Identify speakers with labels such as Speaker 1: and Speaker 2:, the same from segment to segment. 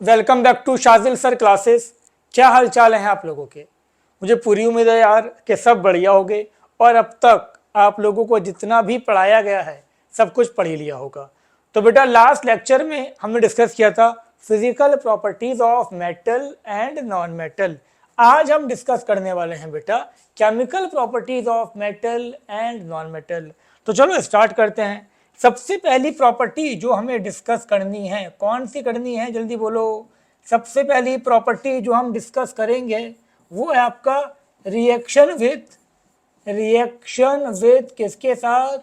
Speaker 1: Welcome back to Shajil sir classes. क्या हाल चाल है आप लोगों के? मुझे पूरी उम्मीद है यार कि सब बढ़िया होंगे और अब तक आप लोगों को जितना भी पढ़ाया गया है सब कुछ पढ़ ही लिया होगा। तो बेटा लास्ट लेक्चर में हमने डिस्कस किया था physical properties of metal and non metal. आज हम डिस्कस करने वाले हैं बेटा chemical properties of metal and non metal. तो चलो स्टार्ट करते हैं। सबसे पहली प्रॉपर्टी जो हमें डिस्कस करनी है कौन सी करनी है, जल्दी बोलो। सबसे पहली प्रॉपर्टी जो हम डिस्कस करेंगे वो है आपका रिएक्शन विथ किसके साथ?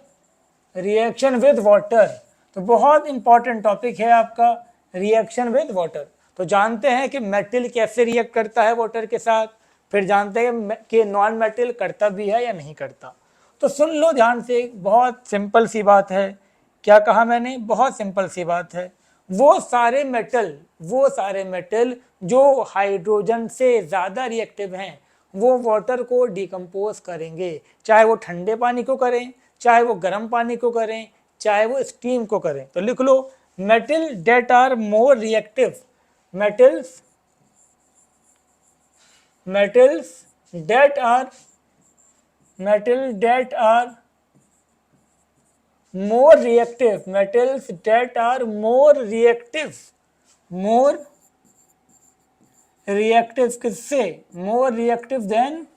Speaker 1: Reaction with water. तो बहुत इंपॉर्टेंट टॉपिक है आपका रिएक्शन विद वाटर। तो जानते हैं कि मेटल कैसे रिएक्ट करता है वाटर के साथ, फिर जानते हैं कि नॉन मेटल करता भी है या नहीं करता। तो सुन लो ध्यान से, बहुत सिंपल सी बात है। क्या कहा मैंने? बहुत सिंपल सी बात है। वो सारे मेटल जो हाइड्रोजन से ज़्यादा रिएक्टिव हैं वो वाटर को डिकम्पोज करेंगे, चाहे वो ठंडे पानी को करें, चाहे वो गर्म पानी को करें, चाहे वो स्टीम को करें। तो लिख लो metal that are more reactive, metals metals that are metal that are more reactive, metals that are more reactive किससे? more reactive than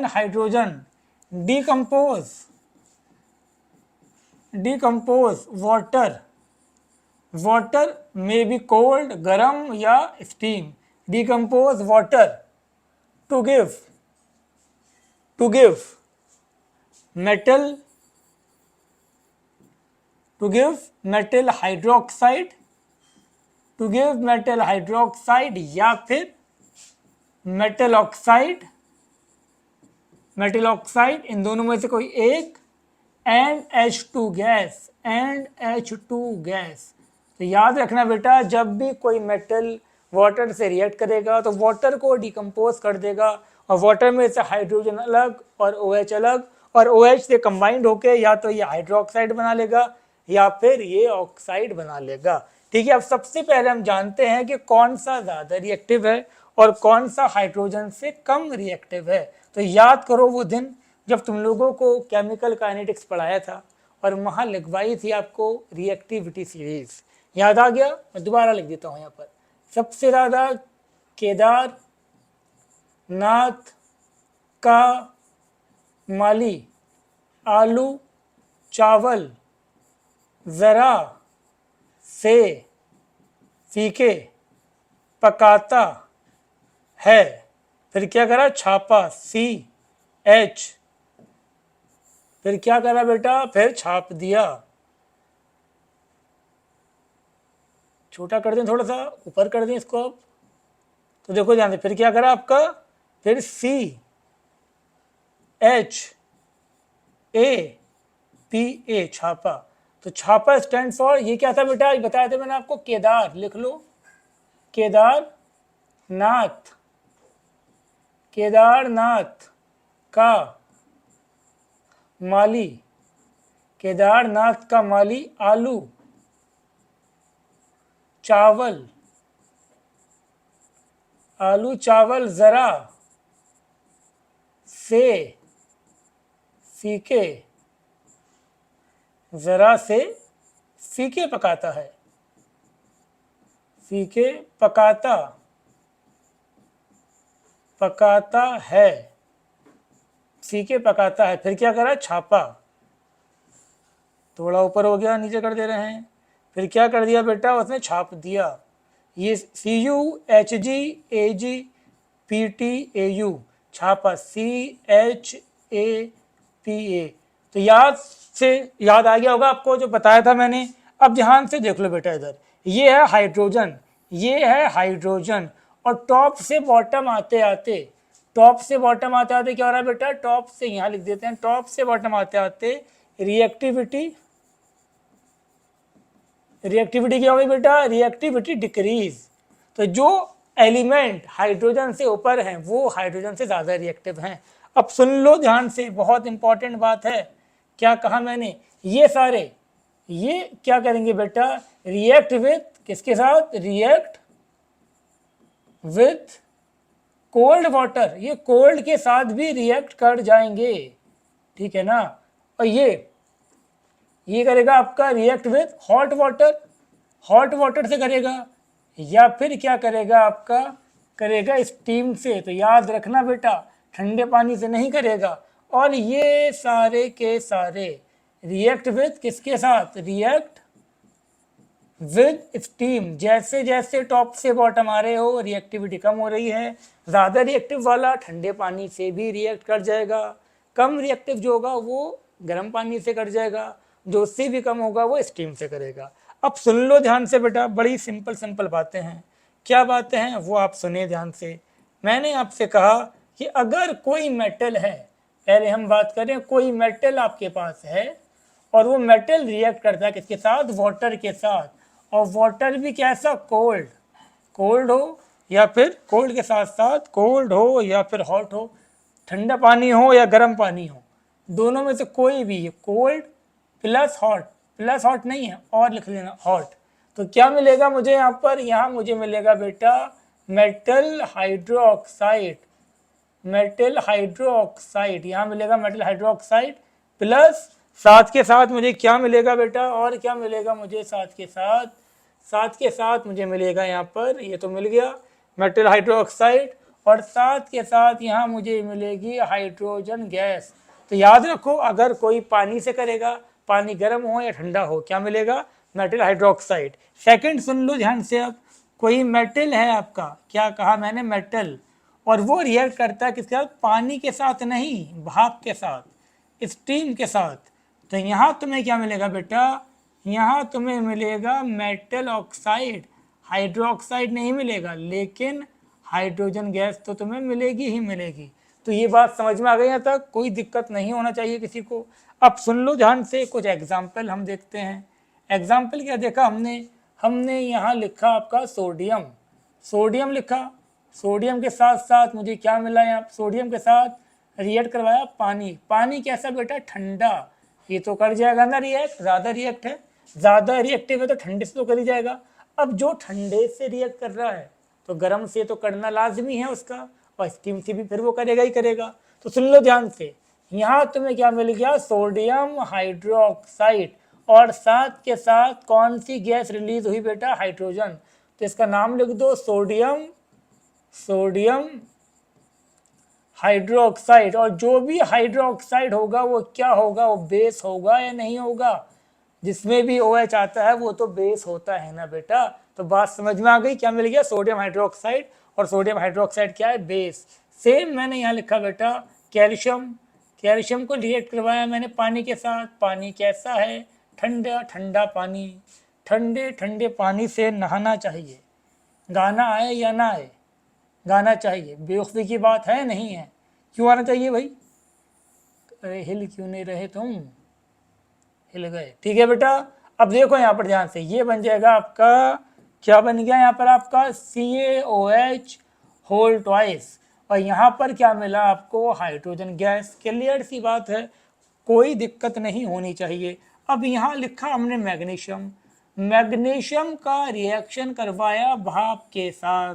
Speaker 1: hydrogen decompose water may be cold, गर्म या steam, decompose water to give metal hydroxide या फिर metal oxide, इन दोनों में से कोई एक, एंड H2 गैस। तो याद रखना बेटा, जब भी कोई मेटल वाटर से रिएक्ट करेगा तो वाटर को डिकम्पोज कर देगा और वाटर में से हाइड्रोजन अलग और OH अलग, और OH से कंबाइंड होके या तो ये हाइड्रोक्साइड बना लेगा या फिर ये ऑक्साइड बना लेगा। ठीक है, अब सबसे पहले हम जानते हैं कि कौन सा ज़्यादा रिएक्टिव है और कौन सा हाइड्रोजन से कम रिएक्टिव है। तो याद करो वो दिन जब तुम लोगों को केमिकल काइनेटिक्स पढ़ाया था और वहाँ लिखवाई थी आपको रिएक्टिविटी सीरीज। याद आ गया? मैं दोबारा लिख देता हूँ यहाँ पर। सबसे ज़्यादा केदारनाथ का माली आलू चावल ज़रा से फीके पकाता है। फिर क्या करा? छापा CH। फिर क्या करा बेटा? फिर छाप दिया। छोटा कर दें, थोड़ा सा ऊपर कर दें इसको अब। तो देखो ध्यान से, फिर क्या करा आपका? फिर CHAPA छापा। तो छापा स्टैंड फॉर, ये क्या था बेटा? बताया था मैंने आपको, केदार। लिख लो केदारनाथ का माली आलू चावल जरा से फीके पकाता है। फिर क्या करा? छापा। थोड़ा ऊपर हो गया, नीचे कर दे रहे हैं। फिर क्या कर दिया बेटा? उसने छाप दिया। ये CUHGAGPTAU छापा, CHAPA। तो याद आ गया होगा आपको जो बताया था मैंने। अब ध्यान से देख लो बेटा, इधर ये है हाइड्रोजन, और टॉप से बॉटम आते आते क्या हो रहा है बेटा? टॉप से यहाँ लिख देते हैं, टॉप से बॉटम आते आते रिएक्टिविटी क्या होगी बेटा? Reactivity decrease. तो जो एलिमेंट हाइड्रोजन से ऊपर हैं वो हाइड्रोजन से ज़्यादा रिएक्टिव हैं। अब सुन लो ध्यान से, बहुत इंपॉर्टेंट बात है। क्या कहा मैंने? ये सारे ये क्या करेंगे बेटा, रिएक्ट विथ किसके साथ, रिएक्ट विथ कोल्ड वाटर, ये कोल्ड के साथ भी रिएक्ट कर जाएंगे, ठीक है ना। और ये करेगा आपका react with hot water, hot water से करेगा, या फिर क्या करेगा आपका, करेगा स्टीम से। तो याद रखना बेटा, ठंडे पानी से नहीं करेगा। और ये सारे के सारे रिएक्ट विथ किसके साथ, रिएक्ट विद स्टीम। जैसे जैसे टॉप से बॉटम आ रहे हो रिएक्टिविटी कम हो रही है। ज़्यादा रिएक्टिव वाला ठंडे पानी से भी रिएक्ट कर जाएगा, कम रिएक्टिव जो होगा वो गर्म पानी से कर जाएगा, जो उससे भी कम होगा वो स्टीम से करेगा। अब सुन लो ध्यान से बेटा, बड़ी सिंपल सिंपल बातें हैं। क्या बातें हैं वो आप सुनिए ध्यान से। मैंने आपसे कहा कि अगर कोई मेटल है, पहले हम बात करें, कोई मेटल आपके पास है और वो मेटल रिएक्ट करता है किसके साथ, वाटर के साथ। और वाटर भी कैसा, कोल्ड, कोल्ड हो या फिर कोल्ड के साथ साथ कोल्ड हो या फिर हॉट हो, ठंडा पानी हो या गर्म पानी हो, दोनों में से कोई भी, cold plus hot, plus hot नहीं है और लिख लेना हॉट। तो क्या मिलेगा मुझे यहाँ पर, यहाँ मुझे मिलेगा बेटा मेटल हाइड्रोक्साइड, मेटल हाइड्रोक्साइड, यहाँ मिलेगा मेटल हाइड्रोक्साइड प्लस साथ के साथ मुझे क्या मिलेगा बेटा, और क्या मिलेगा मुझे साथ के साथ, साथ के साथ मुझे मिलेगा यहाँ पर, ये तो मिल गया मेटल हाइड्रोक्साइड, और साथ के साथ यहाँ मुझे मिलेगी हाइड्रोजन गैस। तो याद रखो, अगर कोई पानी से करेगा, पानी गर्म हो या ठंडा हो, क्या मिलेगा, मेटल हाइड्रोक्साइड। सेकंड सुन लो ध्यान से, अब कोई मेटल है आपका, क्या कहा मैंने, मेटल, और वो रिएक्ट करता है किसके साथ, पानी के साथ नहीं, भाप के साथ, स्टीम के साथ। तो यहाँ तुम्हें क्या मिलेगा बेटा, यहाँ तुम्हें मिलेगा मेटल ऑक्साइड, हाइड्रोक्साइड नहीं मिलेगा, लेकिन हाइड्रोजन गैस तो तुम्हें मिलेगी ही मिलेगी। तो ये बात समझ में आ गई, यहाँ तक कोई दिक्कत नहीं होना चाहिए किसी को। अब सुन लो ध्यान से, कुछ एग्जाम्पल हम देखते हैं। एग्जाम्पल क्या देखा हमने, हमने यहाँ लिखा आपका सोडियम, सोडियम लिखा, सोडियम के साथ साथ मुझे क्या मिला, यहाँ सोडियम के साथ रिएक्ट करवाया पानी, पानी कैसा बेटा, ठंडा, ये तो कर जाएगा ना रिएक्ट, ज़्यादा रिएक्ट है, ज़्यादा रिएक्टिव है तो ठंडे से तो कर ही जाएगा। अब जो ठंडे से रिएक्ट कर रहा है तो गर्म से तो करना लाजमी है उसका, और स्टीम से भी फिर वो करेगा ही करेगा। तो सुन लो ध्यान से, यहाँ तुम्हें क्या मिल गया, सोडियम हाइड्रोक्साइड, और साथ के साथ कौन सी गैस रिलीज हुई बेटा, हाइड्रोजन। तो इसका नाम लिख दो सोडियम, सोडियम हाइड्रोक्साइड। और जो भी हाइड्रोक्साइड होगा वो क्या होगा, वो बेस होगा या नहीं होगा, जिसमें भी OH आता है वो तो बेस होता है ना बेटा। तो बात समझ में आ गई, क्या मिल गया, सोडियम हाइड्रोक्साइड, और सोडियम हाइड्रोक्साइड क्या है, बेस। सेम मैंने यहाँ लिखा बेटा कैल्शियम, कैल्शियम को रिएक्ट करवाया मैंने पानी के साथ, पानी कैसा है, ठंडा, ठंडा पानी, ठंडे ठंडे पानी से नहाना चाहिए, गाना आए या ना आए, गाना चाहिए, बेवकूफ़ी की बात है नहीं है, क्यों आना चाहिए भाई, अरे हिल क्यों नहीं रहे तुम, हिल गए, ठीक है बेटा। अब देखो यहाँ पर ध्यान से, ये बन जाएगा आपका, क्या बन गया यहाँ पर आपका, CaOH होल ट्वाइस, और यहाँ पर क्या मिला आपको, हाइड्रोजन गैस। क्लियर सी बात है, कोई दिक्कत नहीं होनी चाहिए। अब यहाँ लिखा हमने मैग्नीशियम, मैग्नीशियम का रिएक्शन करवाया भाप के साथ।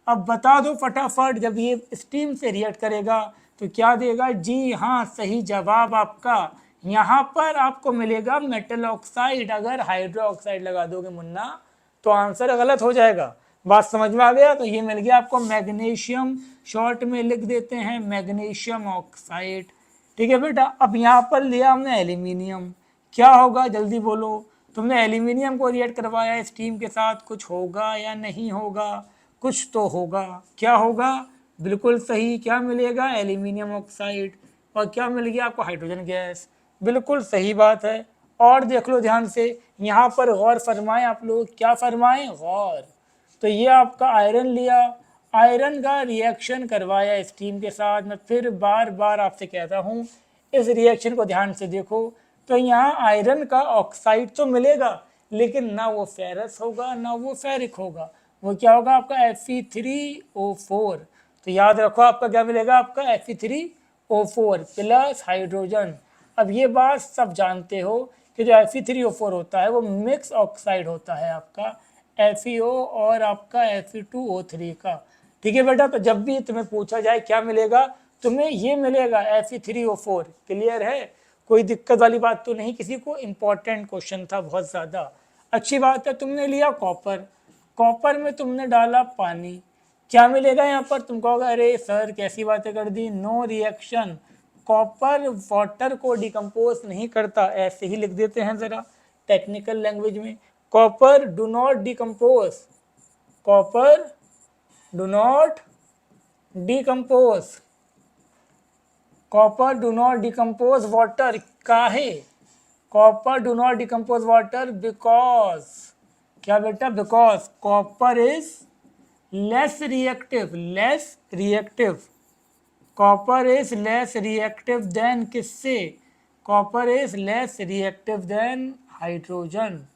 Speaker 1: अब बता दो फटाफट, जब ये स्टीम से रिएक्ट करेगा तो क्या देगा, जी हाँ सही जवाब आपका, यहाँ पर आपको मिलेगा मेटल ऑक्साइड। अगर हाइड्रो ऑक्साइड लगा दोगे मुन्ना तो आंसर गलत हो जाएगा। बात समझ में आ गया, तो ये मिल गया आपको मैग्नीशियम, शॉर्ट में लिख देते हैं मैग्नीशियम ऑक्साइड, ठीक है बेटा। अब यहाँ पर लिया हमने एल्यूमिनियम, क्या होगा जल्दी बोलो, तुमने एल्यूमिनियम को रिएक्ट करवाया स्टीम के साथ, कुछ होगा या नहीं होगा, कुछ तो होगा, क्या होगा, बिल्कुल सही, क्या मिलेगा, एल्यूमिनियम ऑक्साइड, और क्या मिल गया आपको, हाइड्रोजन गैस, बिल्कुल सही बात है। और देख लो ध्यान से, यहाँ पर गौर फरमाएं आप लोग, क्या फरमाएं, गौर। तो ये आपका आयरन लिया, आयरन का रिएक्शन करवाया स्टीम के साथ। मैं फिर बार बार आपसे कहता हूँ, इस रिएक्शन को ध्यान से देखो, तो यहाँ आयरन का ऑक्साइड तो मिलेगा, लेकिन ना वो फेरस होगा ना वो फेरिक होगा, वो क्या होगा आपका Fe3O4। तो याद रखो आपका क्या मिलेगा, आपका Fe3O4 प्लस हाइड्रोजन। अब ये बात सब जानते हो कि जो Fe3O4 होता है वो मिक्स ऑक्साइड होता है आपका FeO और आपका Fe2O3 का। ठीक है बेटा, तो जब भी तुम्हें पूछा जाए क्या मिलेगा, तुम्हें ये मिलेगा Fe3O4। क्लियर है, कोई दिक्कत वाली बात तो नहीं किसी को? इंपॉर्टेंट क्वेश्चन था बहुत ज़्यादा। अच्छी बात है, तुमने लिया कॉपर, कॉपर में तुमने डाला पानी, क्या मिलेगा यहाँ पर? तुम कहोगे अरे सर कैसी बातें कर दी, नो रिएक्शन, कॉपर वाटर को डिकम्पोज नहीं करता, ऐसे ही लिख देते हैं ज़रा टेक्निकल लैंग्वेज में, copper do not decompose, copper do not decompose, copper do not decompose water. काहे? Copper do not decompose water because, क्या बेटा? Because copper is less reactive, less reactive, copper is less reactive than किससे? Copper is less reactive than hydrogen.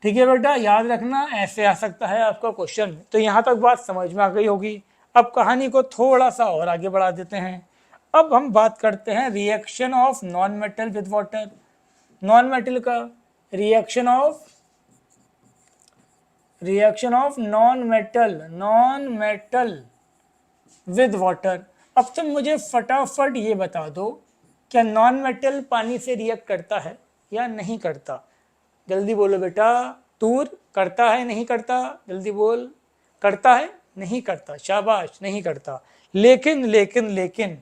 Speaker 1: ठीक है बेटा, याद रखना, ऐसे आ सकता है आपका क्वेश्चन। तो यहाँ तक बात समझ में आ गई होगी। अब कहानी को थोड़ा सा और आगे बढ़ा देते हैं। अब हम बात करते हैं reaction of non metal with water. Non metal का reaction of non metal with water. अब तुम मुझे फटाफट ये बता दो, क्या नॉन मेटल पानी से रिएक्ट करता है या नहीं करता? जल्दी बोलो बेटा, तूर करता है नहीं करता? जल्दी बोल, करता है नहीं करता? शाबाश, नहीं करता। लेकिन लेकिन लेकिन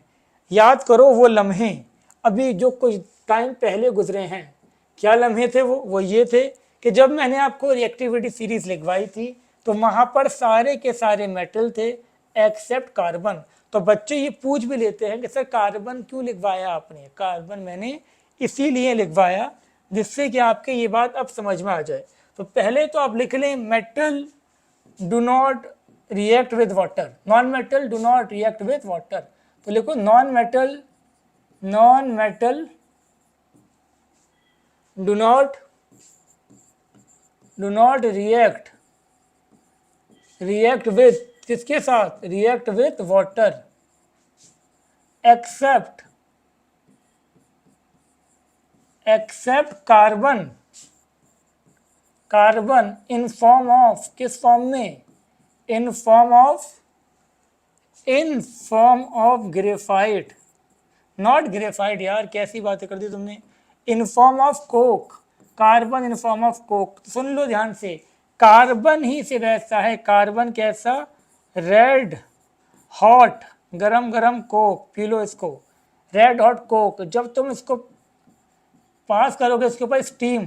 Speaker 1: याद करो वो लम्हे अभी जो कुछ टाइम पहले गुजरे हैं। क्या लम्हे थे वो ये थे कि जब मैंने आपको रिएक्टिविटी सीरीज लिखवाई थी तो वहां पर सारे के सारे मेटल थे एक्सेप्ट कार्बन। तो बच्चे ये पूछ भी लेते हैं कि सर कार्बन क्यों लिखवाया आपने? कार्बन मैंने इसीलिए लिखवाया जिससे कि आपके ये बात अब समझ में आ जाए। तो पहले तो आप लिख लें metal do not react with water, non metal do not react with water. तो लिखो non metal do not react with, किसके साथ? React with water, except carbon in form of, किस फॉर्म में? In form of graphite, not graphite यार, कैसी बातें कर दी तुमने, in form of coke, carbon in form of coke. सुन लो ध्यान से, कार्बन ही से वैसा है, कार्बन कैसा? रेड हॉट गरम गरम कोक, पी लो इसको, रेड हॉट कोक। जब तुम इसको पास करोगे इसके ऊपर स्टीम,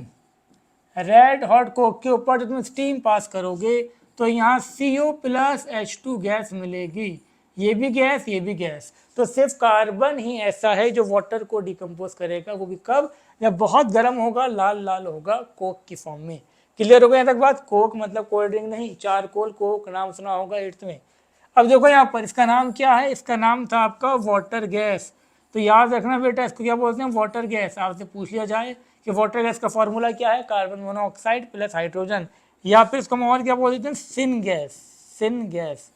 Speaker 1: रेड हॉट कोक के ऊपर जब तुम स्टीम पास करोगे तो यहाँ CO+H2 गैस मिलेगी, ये भी गैस ये भी गैस। तो सिर्फ कार्बन ही ऐसा है जो वाटर को डिकम्पोज करेगा, वो भी कब? जब बहुत गर्म होगा, लाल लाल होगा, कोक की फॉर्म में। क्लियर हो गया यहाँ तक बात? कोक मतलब कोल्ड ड्रिंक नहीं, चारकोल कोक नाम सुना होगा 8th में। अब देखो यहाँ पर इसका नाम क्या है? इसका नाम था आपका वाटर गैस। तो याद रखना बेटा, इसको क्या बोलते हैं? Water gas. आपसे पूछ लिया जाए कि वाटर गैस का फॉर्मूला क्या है? कार्बन मोनोऑक्साइड प्लस हाइड्रोजन, या फिर इसको हम और क्या बोल देते हैं? Syn gas, syn gas.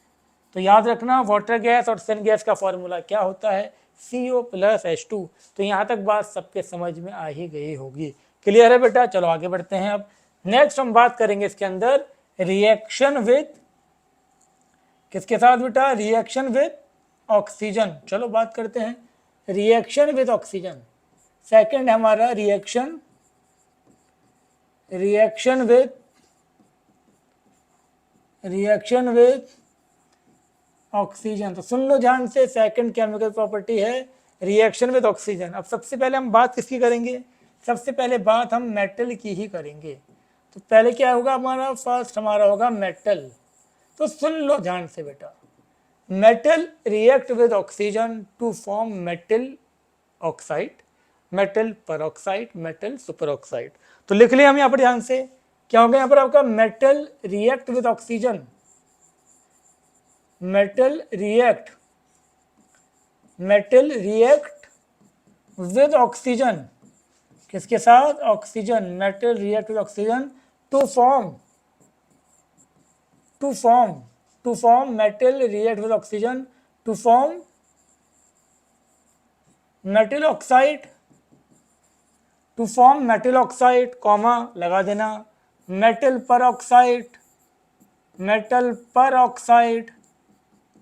Speaker 1: तो याद रखना वाटर गैस और सिन गैस का फॉर्मूला क्या होता है? CO+H2। तो यहाँ तक बात सबके समझ में आ ही गई होगी। क्लियर है बेटा? चलो आगे बढ़ते हैं। अब नेक्स्ट हम बात करेंगे इसके अंदर रिएक्शन विद, किसके साथ बेटा? Reaction with oxygen. चलो बात करते हैं रिएक्शन विद ऑक्सीजन। सेकंड है हमारा रिएक्शन विद ऑक्सीजन। तो सुन लो ध्यान से, सेकंड केमिकल प्रॉपर्टी है रिएक्शन विद ऑक्सीजन। अब सबसे पहले हम बात किसकी करेंगे? सबसे पहले बात हम मेटल की ही करेंगे। तो पहले क्या होगा हमारा? फर्स्ट हमारा होगा मेटल। तो सुन लो ध्यान से बेटा, metal react with oxygen to form metal oxide, metal peroxide, metal superoxide. तो लिख लिया हम यहाँ पर ध्यान से, क्या होगा यहाँ पर आपका? Metal react with oxygen, metal react with oxygen, किसके साथ? Oxygen. Metal react with oxygen to form metal react with oxygen to form metal oxide to form metal oxide, comma लगा देना, मेटल पर ऑक्साइड,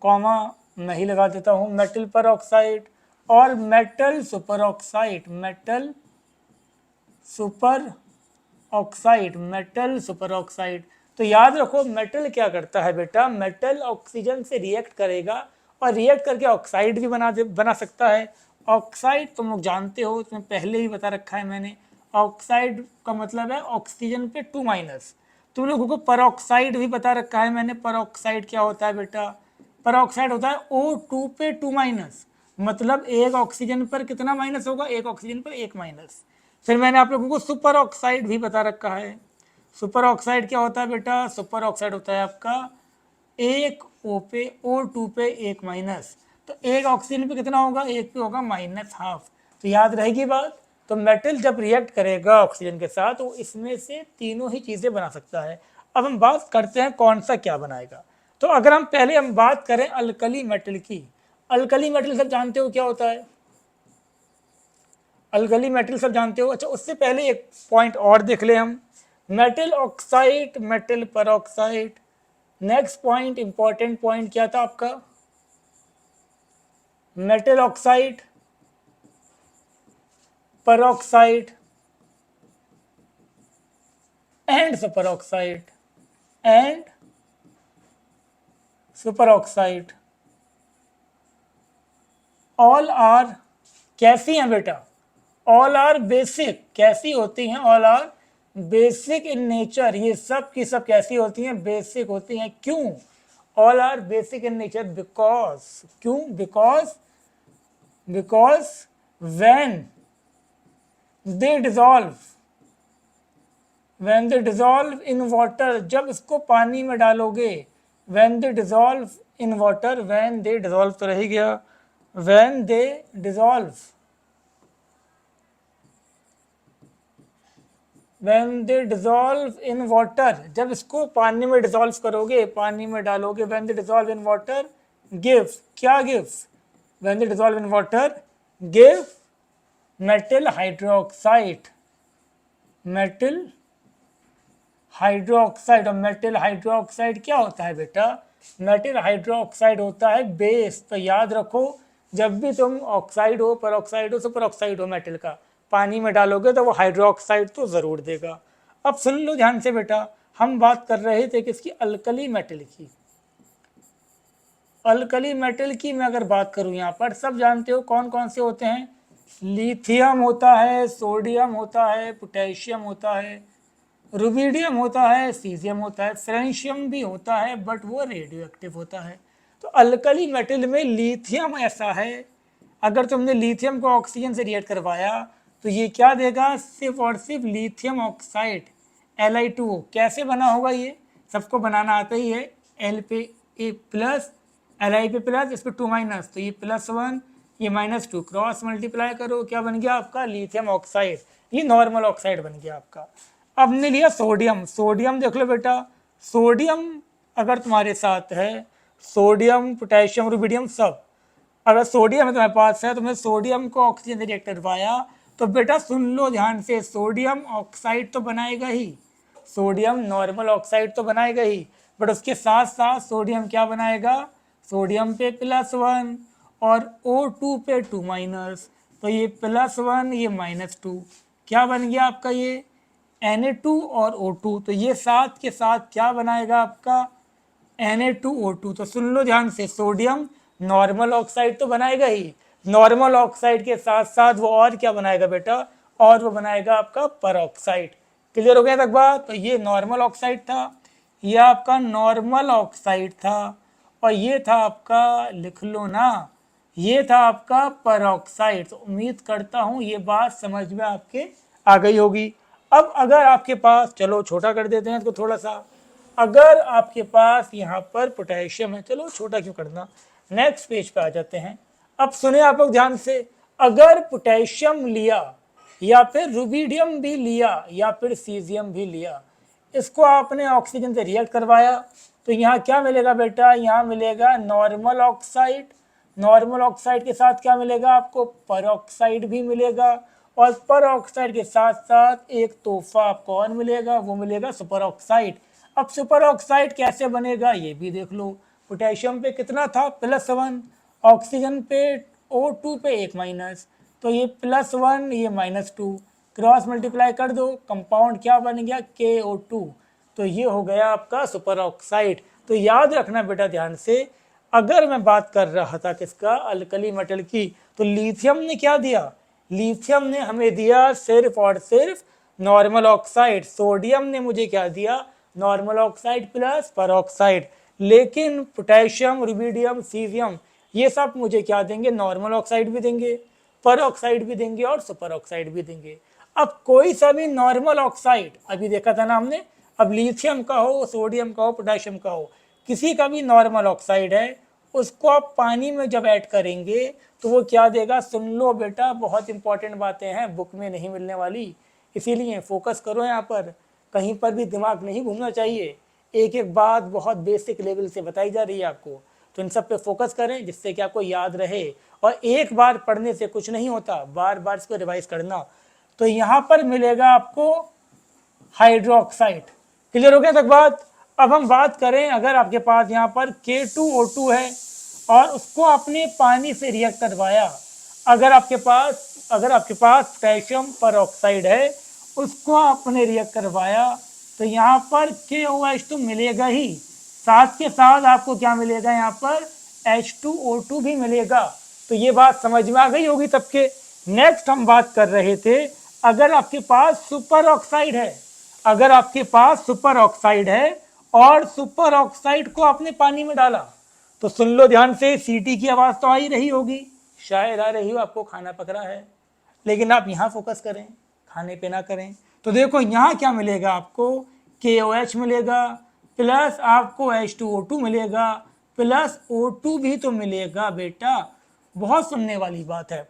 Speaker 1: कॉमा मैं ही लगा देता हूँ, metal पर ऑक्साइड, और metal super oxide, metal superoxide. तो याद रखो मेटल क्या करता है बेटा, मेटल ऑक्सीजन से रिएक्ट करेगा और रिएक्ट करके ऑक्साइड भी बना सकता है। ऑक्साइड तुम लोग जानते हो, तुम्हें पहले ही बता रखा है मैंने, ऑक्साइड का मतलब है ऑक्सीजन पे 2-। तुम लोगों को परऑक्साइड भी बता रखा है मैंने। परऑक्साइड क्या होता है बेटा, परऑक्साइड होता है O2 पे 2-, मतलब एक ऑक्सीजन पर कितना माइनस होगा, एक ऑक्सीजन पर 1-। फिर मैंने आप लोगों को सुपर ऑक्साइड भी बता रखा है। सुपर ऑक्साइड क्या होता है बेटा, सुपर ऑक्साइड होता है आपका एक O2 पे 1-। तो एक ऑक्सीजन पे कितना होगा, एक पे होगा -½ तो याद रहेगी बात। तो मेटल जब रिएक्ट करेगा ऑक्सीजन के साथ वो इसमें से तीनों ही चीज़ें बना सकता है। अब हम बात करते हैं कौन सा क्या बनाएगा। तो अगर हम पहले बात करें अल्कली मेटल की, अल्कली मेटल सब जानते हो क्या होता है, अल्कली मेटल सब जानते हो। अच्छा उससे पहले एक पॉइंट और देख ले हम, metal oxide, metal peroxide. Next point, important point क्या था आपका, metal oxide, peroxide and superoxide, all are कैसी हैं बेटा, ऑल आर बेसिक, कैसी होती हैं, all are basic in nature, ये सब की सब कैसी होती हैं, बेसिक होती हैं। क्यों, all are basic in nature, because, क्यों, because when they dissolve in water, जब इसको पानी में डालोगे, when they dissolve in water, when they dissolve तो रह गया, when they dissolve, when they dissolve in water, जब इसको पानी में डिजॉल्व करोगे, पानी में डालोगे, when they dissolve in water give, क्या give, when they dissolve in water give metal hydroxide, metal hydroxide. और मेटल हाइड्रोक्साइड क्या होता है बेटा, मेटल हाइड्रोक्साइड होता है बेस। तो याद रखो जब भी तुम ऑक्साइड हो, पर ऑक्साइड हो, सुपर ऑक्साइड हो मेटल का, पानी में डालोगे तो वो हाइड्रोक्साइड तो ज़रूर देगा। अब सुन लो ध्यान से बेटा, हम बात कर रहे थे किसकी, अल्कली मेटल की। अल्कली मेटल की मैं अगर बात करूं यहाँ पर, सब जानते हो कौन कौन से होते हैं, लिथियम होता है, सोडियम होता है, पोटेशियम होता है, रुबिडियम होता है, सीजियम होता है, फ्रेंशियम भी होता है बट वो रेडियो एक्टिव होता है। तो अल्कली मेटल में लिथियम ऐसा है, अगर तुमने लिथियम को ऑक्सीजन से रिएक्ट करवाया तो ये क्या देगा, सिर्फ और सिर्फ लिथियम ऑक्साइड Li2O। कैसे बना होगा, ये सबको बनाना आता ही है, L पे A प्लस, Li पे प्लस, इस पे 2-, तो ये +1, ये -2, क्रॉस मल्टीप्लाई करो, क्या बन गया आपका, लिथियम ऑक्साइड। ये नॉर्मल ऑक्साइड बन गया आपका। अब ने लिया सोडियम, सोडियम देख लो बेटा, सोडियम अगर तुम्हारे साथ है, सोडियम, पोटेशियम, रुबिडियम सब, अगर सोडियम है तुम्हारे पास है, तुमने सोडियम को ऑक्सीजन से रिएक्ट करवाया तो बेटा सुन लो ध्यान से, सोडियम ऑक्साइड तो बनाएगा ही, सोडियम नॉर्मल ऑक्साइड तो बनाएगा ही, बट उसके साथ साथ सोडियम क्या बनाएगा, सोडियम पे +1 और O2 पे 2-। तो ये +1, ये -2, क्या बन गया आपका, ये Na2 और O2। तो ये साथ के साथ क्या बनाएगा आपका, Na2O2। तो सुन लो ध्यान से, सोडियम नॉर्मल ऑक्साइड तो बनाएगा ही, नॉर्मल ऑक्साइड के साथ साथ वो और क्या बनाएगा बेटा, और वो बनाएगा आपका परऑक्साइड। क्लियर हो गया तक बात। तो ये नॉर्मल ऑक्साइड था, ये आपका नॉर्मल ऑक्साइड था, और ये था आपका, लिख लो ना, ये था आपका परऑक्साइड। तो उम्मीद करता हूँ ये बात समझ में आपके आ गई होगी। अब अगर आपके पास, चलो छोटा कर देते हैं इसको थोड़ा सा, अगर आपके पास यहाँ पर पोटेशियम है, चलो छोटा क्यों करना, नेक्स्ट पेज पे आ जाते हैं। अब सुने आप लोग ध्यान से, अगर पोटेशियम लिया या फिर रुबिडियम भी लिया या फिर सीजियम भी लिया, इसको आपने ऑक्सीजन से रिएक्ट करवाया तो यहाँ क्या मिलेगा बेटा, यहाँ मिलेगा नॉर्मल ऑक्साइड, नॉर्मल ऑक्साइड के साथ क्या मिलेगा आपको, परऑक्साइड भी मिलेगा, और पर ऑक्साइड के साथ साथ एक तोहफा आपको और मिलेगा, वो मिलेगा सुपर ऑक्साइड। अब सुपर ऑक्साइड कैसे बनेगा ये भी देख लो। पोटेशियम पे कितना था +1, ऑक्सीजन पे O2 पे 1 माइनस, तो ये +1 ये -2, क्रॉस मल्टीप्लाई कर दो, कंपाउंड क्या बन गया KO2, तो ये हो गया आपका सुपर ऑक्साइड। तो याद रखना बेटा ध्यान से, अगर मैं बात कर रहा था किसका, अल्कली मेटल की, तो लिथियम ने क्या दिया, लिथियम ने हमें दिया सिर्फ और सिर्फ नॉर्मल ऑक्साइड, सोडियम ने मुझे क्या दिया, नॉर्मल ऑक्साइड प्लस पर ऑक्साइड, लेकिन पोटेशियम, रुबिडियम, सीजियम ये सब मुझे क्या देंगे, नॉर्मल ऑक्साइड भी देंगे, पर ऑक्साइड भी देंगे और सुपर ऑक्साइड भी देंगे। अब कोई सा भी नॉर्मल ऑक्साइड, अभी देखा था ना हमने, अब लिथियम का हो, सोडियम का हो, पोटेशियम का हो, किसी का भी नॉर्मल ऑक्साइड है, उसको आप पानी में जब ऐड करेंगे तो वो क्या देगा, सुन लो बेटा, बहुत इंपॉर्टेंट बातें हैं, बुक में नहीं मिलने वाली, इसीलिए फोकस करो यहाँ पर, कहीं पर भी दिमाग नहीं घूमना चाहिए, एक एक बात बहुत बेसिक लेवल से बताई जा रही है आपको, तो इन सब पे फोकस करें जिससे कि आपको याद रहे, और एक बार पढ़ने से कुछ नहीं होता, बार बार इसको रिवाइज करना। तो यहाँ पर मिलेगा आपको हाइड्रोक्साइड। क्लियर हो गया तक बात। अब हम बात करें, अगर आपके पास यहाँ पर K2O2 है और उसको आपने पानी से रिएक्ट करवाया, अगर आपके पास पोटेशियम पर ऑक्साइड है, उसको आपने रिएक्ट करवाया, तो यहाँ पर KOH तो मिलेगा ही, साथ के साथ आपको क्या मिलेगा, यहाँ पर H2O2 भी मिलेगा। तो ये बात समझ में आ गई होगी सबके। नेक्स्ट हम बात कर रहे थे, अगर आपके पास सुपर ऑक्साइड है, अगर आपके पास सुपर ऑक्साइड है और सुपर ऑक्साइड को आपने पानी में डाला, तो सुन लो ध्यान से, सीटी की आवाज तो आ ही रही होगी, शायद आ रही हो, आपको खाना पक रहा है, लेकिन आप यहाँ फोकस करें, खाने पे ना करें। तो देखो यहाँ क्या मिलेगा आपको, KOH मिलेगा, प्लस आपको H2O2 मिलेगा, प्लस O2 भी तो मिलेगा बेटा, बहुत सुनने वाली बात है।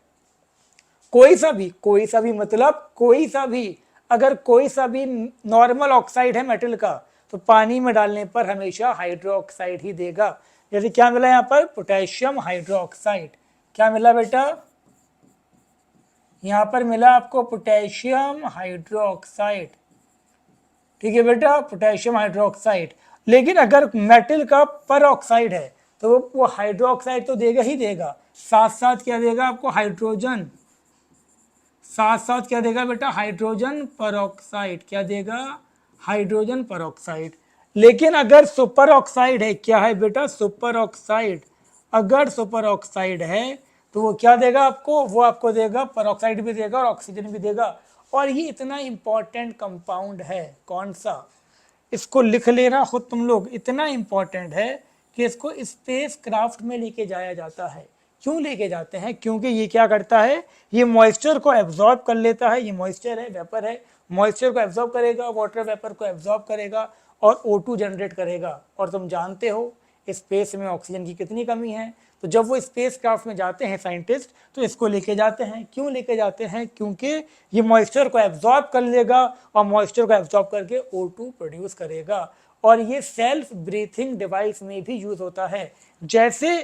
Speaker 1: कोई सा भी मतलब कोई सा भी, अगर कोई सा भी नॉर्मल ऑक्साइड है मेटल का, तो पानी में डालने पर हमेशा हाइड्रोक्साइड ही देगा। जैसे क्या मिला यहाँ पर, पोटेशियम हाइड्रोक्साइड, क्या मिला बेटा, यहाँ पर मिला आपको पोटेशियम हाइड्रोक्साइड, ठीक है बेटा, पोटेशियम हाइड्रोक्साइड। लेकिन अगर मेटल का पर ऑक्साइड है, तो वो हाइड्रोक्साइड तो देगा ही देगा, साथ साथ क्या देगा आपको, हाइड्रोजन, साथ साथ क्या देगा बेटा, हाइड्रोजन परऑक्साइड, क्या देगा, हाइड्रोजन परऑक्साइड। लेकिन अगर सुपर ऑक्साइड है, क्या है बेटा, सुपर ऑक्साइड, अगर सुपर ऑक्साइड है तो वो क्या देगा आपको, वो आपको देगा परऑक्साइड भी देगा और ऑक्सीजन भी देगा। और ये इतना इंपॉर्टेंट कंपाउंड है, कौन सा, इसको लिख लेना खुद तुम लोग, इतना इंपॉर्टेंट है कि इसको स्पेस क्राफ्ट में लेके जाया जाता है। क्यों लेके जाते हैं, क्योंकि ये क्या करता है, ये मॉइस्चर को एब्जॉर्ब कर लेता है, ये मॉइस्चर है, वेपर है, मॉइस्चर को एब्जॉर्ब करेगा, वाटर वेपर को एब्जॉर्ब करेगा और O2 जनरेट करेगा। और तुम जानते हो स्पेस में ऑक्सीजन की कितनी कमी है, तो जब वो स्पेस क्राफ्ट में जाते हैं साइंटिस्ट, तो इसको लेके जाते हैं। क्यों लेके जाते हैं, क्योंकि ये मॉइस्चर को एब्जॉर्ब कर लेगा और मॉइस्चर को एब्जॉर्ब करके O2 प्रोड्यूस करेगा। और ये सेल्फ ब्रीथिंग डिवाइस में भी यूज होता है। जैसे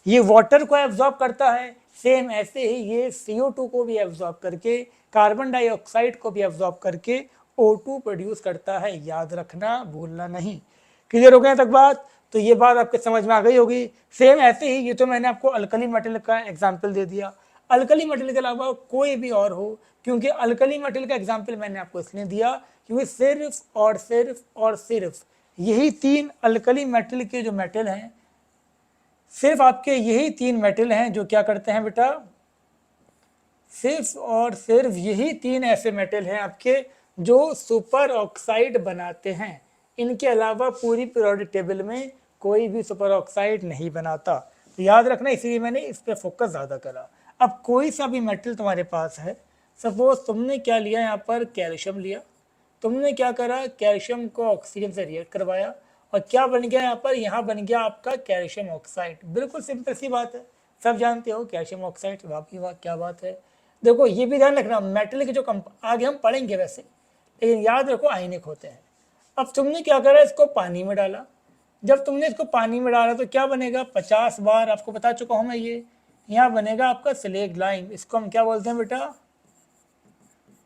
Speaker 1: ये वाटर को एब्जॉर्ब करता है, सेम ऐसे ही ये CO2 को भी एब्जॉर्ब करके, कार्बन डाइऑक्साइड को भी एब्जॉर्ब करके O2 प्रोड्यूस करता है। याद रखना, भूलना नहीं। क्लियर हो गया तक बात। तो ये बात आपके समझ में आ गई होगी। सेम ऐसे ही, ये तो मैंने आपको अल्कली मेटल का एग्जाम्पल दे दिया, अल्कली मेटल के अलावा कोई भी और हो, क्योंकि अल्कली मेटल का एग्जाम्पल मैंने आपको इसलिए दिया क्योंकि सिर्फ यही 3 अल्कली मेटल के जो मेटल हैं, सिर्फ आपके यही 3 मेटल हैं जो क्या करते हैं बेटा, सिर्फ यही 3 ऐसे मेटल हैं आपके जो सुपर ऑक्साइड बनाते हैं। इनके अलावा पूरी पीरियोडिक टेबल में कोई भी सुपर ऑक्साइड नहीं बनाता। तो याद रखना, इसीलिए मैंने इस पर फोकस ज़्यादा करा। अब कोई सा भी मेटल तुम्हारे पास है, सपोज तुमने क्या लिया, यहाँ पर कैल्शियम लिया, तुमने क्या करा, कैल्शियम को ऑक्सीजन से रिएक्ट करवाया और क्या बन गया यहाँ बन गया आपका कैल्शियम ऑक्साइड। बिल्कुल सिंपल सी बात है, सब जानते हो कैल्शियम ऑक्साइड, वाकई वाह क्या बात है। देखो ये भी ध्यान रखना, मेटल के जो आगे हम पढ़ेंगे वैसे, लेकिन याद रखो आयनिक होते हैं। अब तुमने क्या करा, इसको पानी में डाला, जब तुमने इसको पानी में डाला तो क्या बनेगा, 50 बार आपको बता चुका हूँ मैं, ये यहाँ बनेगा आपका स्लेग लाइम। इसको हम क्या बोलते हैं बेटा,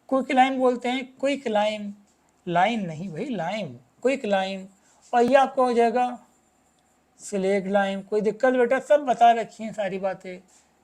Speaker 1: क्विक लाइम बोलते हैं, क्विक लाइम, लाइन नहीं भाई, लाइम, क्विक लाइम। और ये आपका हो जाएगा स्लेग लाइम। कोई दिक्कत बेटा, सब बता रखी हैं सारी बातें,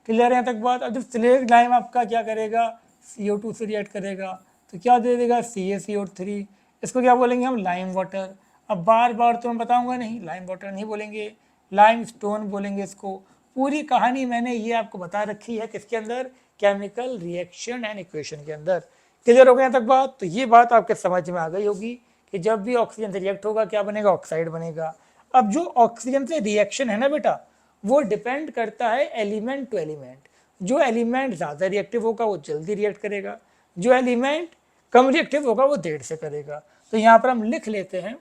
Speaker 1: क्लियर है यहाँ तक बात। अब जब स्लेग लाइम आपका क्या करेगा, CO2 से रिएक्ट करेगा तो क्या दे देगा, CaCO3। इसको क्या बोलेंगे हम, लाइम वाटर। अब बार बार तो मैं बताऊंगा नहीं, लाइम वाटर नहीं बोलेंगे, लाइम स्टोन बोलेंगे इसको। पूरी कहानी मैंने ये आपको बता रखी है किसके अंदर, केमिकल रिएक्शन एंड इक्वेशन के अंदर। क्लियर हो गया यहाँ तक बात। तो ये बात आपके समझ में आ गई होगी कि जब भी ऑक्सीजन से रिएक्ट होगा क्या बनेगा, ऑक्साइड बनेगा। अब जो ऑक्सीजन से रिएक्शन है ना बेटा, वो डिपेंड करता है एलिमेंट टू एलिमेंट। जो एलिमेंट ज़्यादा रिएक्टिव होगा वो जल्दी रिएक्ट करेगा, जो एलिमेंट कम रिएक्टिव होगा वो देर से करेगा। तो यहाँ पर हम लिख लेते हैं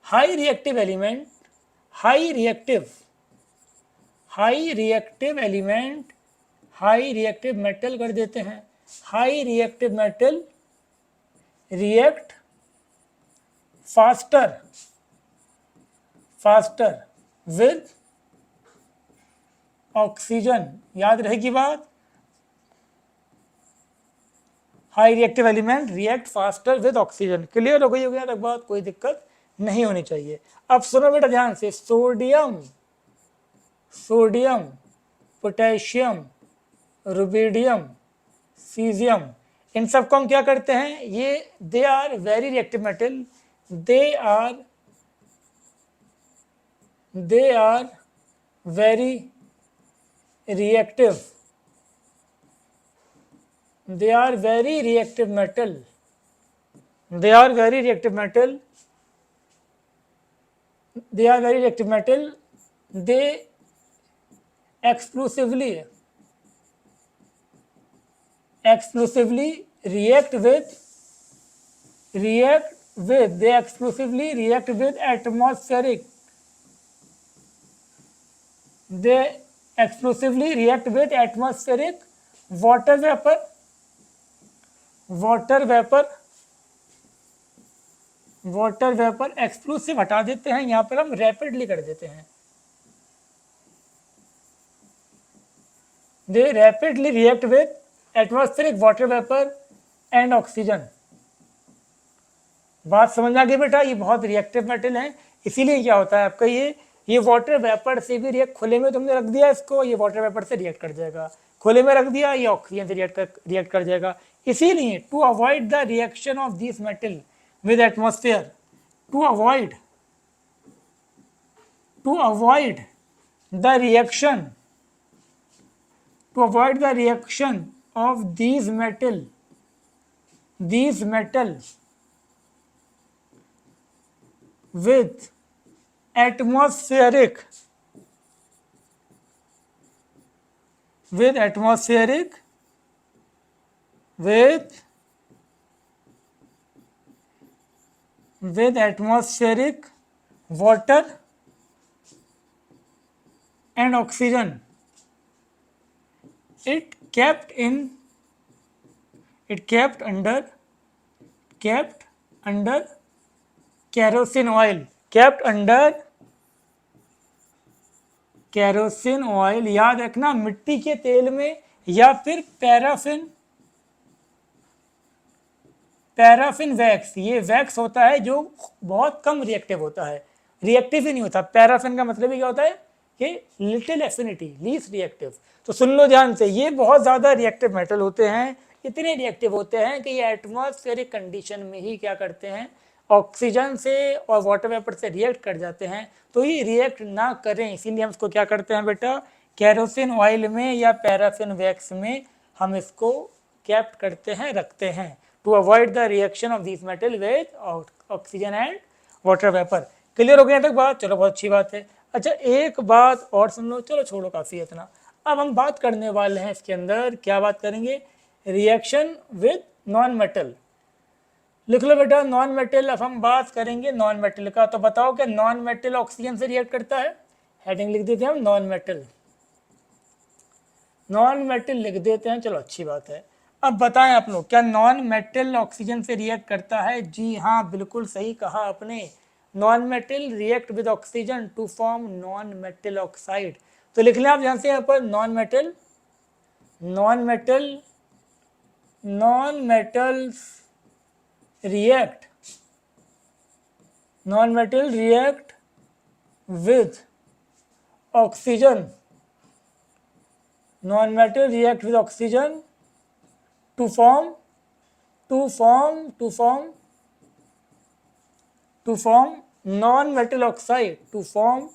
Speaker 1: high reactive element, high reactive element, high reactive metal कर देते हैं। High reactive metal react faster with oxygen. याद रहेगी बात, high reactive element react faster with oxygen. Clear हो गई होगी तक बात, कोई दिक्कत नहीं होनी चाहिए। अब सुनो बेटा ध्यान से, सोडियम, पोटेशियम, रुबिडियम, सीजियम, इन सबको हम क्या करते हैं, ये they are very reactive metal, they are very reactive, they are very reactive metal, they are very reactive metal, they exclusively react with atmospheric, they exclusively react with atmospheric water vapor exclusive हटा देते हैं, यहां पर हम rapidly कर देते हैं। They rapidly react with atmospheric water vapour and oxygen. बात समझ आ गई बेटा, ये बहुत रिएक्टिव मेटल है, इसीलिए क्या होता है आपका ये वाटर वेपर से भी रिएक्ट, खुले में तुमने रख दिया इसको, ये वाटर वेपर से रिएक्ट कर जाएगा, खुले में रख दिया ये ऑक्सीजन से रिएक्ट कर जाएगा। इसीलिए to avoid the reaction of this metal with atmosphere, to avoid the reaction of these metal with atmospheric water and oxygen, it kept under kerosene oil, याद रखना, मिट्टी के तेल में या फिर पैराफिन वैक्स, ये वैक्स होता है जो बहुत कम रिएक्टिव होता है, रिएक्टिव ही नहीं होता। पैराफिन का मतलब ही क्या होता है कि लिटिल एफिनिटी, लीस्ट रिएक्टिव। तो सुन लो ध्यान से, ये बहुत ज़्यादा रिएक्टिव मेटल होते हैं, इतने रिएक्टिव होते हैं कि ये एटमॉस्फेरिक कंडीशन में ही क्या करते हैं, ऑक्सीजन से और वाटर वेपर से रिएक्ट कर जाते हैं। तो ये रिएक्ट ना करें, इसीलिए हम इसको क्या करते हैं बेटा, केरोसिन ऑयल में या पैराफिन वैक्स में हम इसको कैप्ट करते हैं, रखते हैं, to avoid the reaction of this metal with oxygen and water vapour. Clear हो गया तक बात, चलो बहुत अच्छी बात है। अच्छा एक बात और सुन लो, चलो छोड़ो काफ़ी है इतना। अब हम बात करने वाले हैं इसके अंदर, क्या बात करेंगे, रिएक्शन विद नॉन मेटल। लिख लो बेटा नॉन मेटल। अब हम बात करेंगे नॉन मेटल का, तो बताओ क्या नॉन मेटल ऑक्सीजन से रिएक्ट करता है, हेडिंग लिख देते हैं हम नॉन मेटल, लिख देते हैं, चलो अच्छी बात है। अब बताएं आप लोग, क्या नॉन मेटल ऑक्सीजन से रिएक्ट करता है? जी हाँ, बिल्कुल सही कहा आपने, non metal react with oxygen to form non metal oxide. तो लिख लें आप ध्यान से यहाँ पर, non metal non metals react non-metal react with oxygen non-metal react with oxygen to form to form to form to form non-metal oxide to form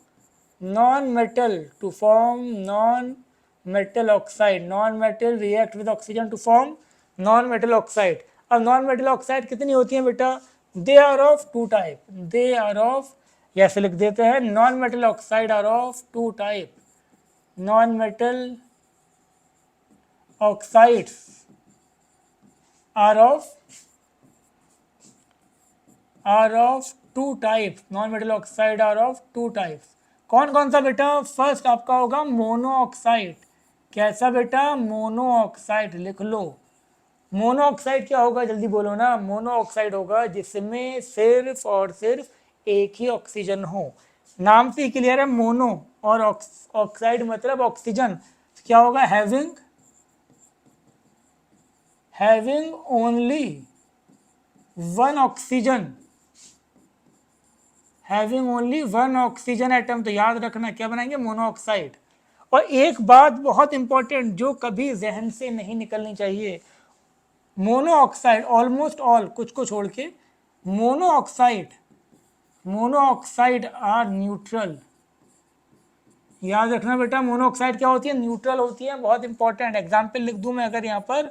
Speaker 1: non-metal to form non-metal oxide non-metal react with oxygen to form non-metal oxide. अब non-metal oxide कितनी होती हैं बेटा? They are of two type, they are of, ऐसे लिख देते हैं, non-metal oxide are of two type, non-metal oxides are of two types, non-metal oxide are of two types. कौन कौन सा बेटा? फर्स्ट आपका होगा मोनो ऑक्साइड. कैसा बेटा? Mono oxide. लिख लो मोनो ऑक्साइड क्या होगा, जल्दी बोलो ना. मोनो ऑक्साइड होगा जिसमें सिर्फ और सिर्फ एक ही ऑक्सीजन हो. नाम से ही क्लियर है, मोनो और ऑक्साइड मतलब ऑक्सीजन. क्या होगा? Having only one oxygen, having only one oxygen atom. तो याद रखना क्या बनाएंगे? मोनोऑक्साइड. और एक बात बहुत इंपॉर्टेंट जो कभी जहन से नहीं निकलनी चाहिए, मोनोऑक्साइड ऑलमोस्ट ऑल, कुछ को छोड़ के, मोनोऑक्साइड आर न्यूट्रल. याद रखना बेटा, मोनोऑक्साइड क्या होती है? न्यूट्रल होती है. बहुत इंपॉर्टेंट. एग्जाम्पल लिख दूं मैं अगर यहाँ पर,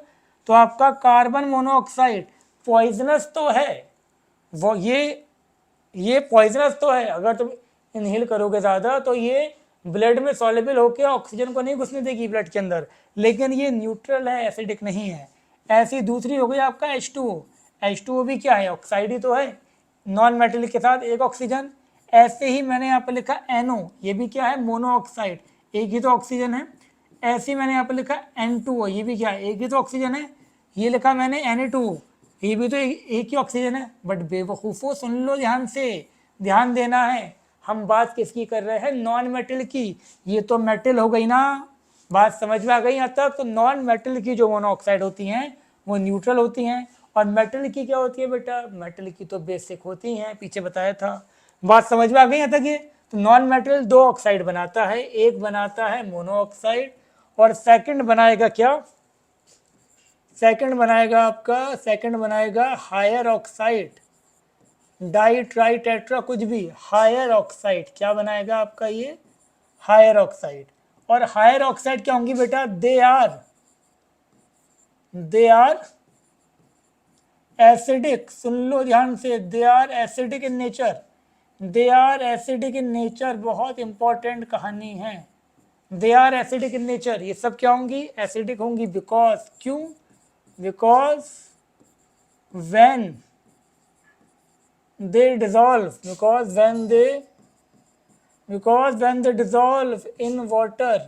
Speaker 1: तो आपका कार्बन मोनोऑक्साइड पॉइजनस तो है, वो ये पॉइजनस तो है. अगर तुम इनहेल करोगे ज़्यादा तो ये ब्लड में सॉल्युबल होकर ऑक्सीजन को नहीं घुसने देगी ब्लड के अंदर, लेकिन ये न्यूट्रल है, एसिडिक नहीं है. ऐसी दूसरी हो गई आपका H2O. H2O भी क्या है? ऑक्साइड ही तो है, नॉन मेटेलिक के साथ एक ऑक्सीजन. ऐसे ही मैंने यहाँ पर लिखा NO, ये भी क्या है? मोनोऑक्साइड, एक ही तो ऑक्सीजन है. ऐसे ही मैंने यहाँ पर लिखा N2O, ये भी क्या है? एक ही तो ऑक्सीजन है. ये लिखा मैंने Na2O, ये भी तो एक ही ऑक्सीजन है. बट बेवकूफ़ो सुन लो ध्यान से, ध्यान देना है. हम बात किसकी कर रहे हैं? नॉन मेटल की. ये तो मेटल हो गई ना, बात समझ में आ गई यहाँ तक? तो नॉन मेटल की जो मोनोऑक्साइड होती हैं वो न्यूट्रल होती हैं, और मेटल की क्या होती है बेटा? मेटल की तो बेसिक होती हैं, पीछे बताया था. बात समझ में आ गई यहाँ तक? ये तो नॉन मेटल दो ऑक्साइड बनाता है, एक बनाता है मोनोऑक्साइड और सेकंड बनाएगा क्या? सेकंड बनाएगा आपका, सेकंड बनाएगा higher oxide, di tri tetra कुछ भी, हायर ऑक्साइड. क्या बनाएगा आपका? ये हायर ऑक्साइड. और हायर ऑक्साइड क्या होंगी बेटा? They are acidic. सुन लो ध्यान से, they are acidic in nature, they are acidic in nature. बहुत इंपॉर्टेंट कहानी है. They are acidic in nature. ये सब क्या होंगी? एसिडिक होंगी. बिकॉज, क्यों? Because when they dissolve, because when they dissolve in water,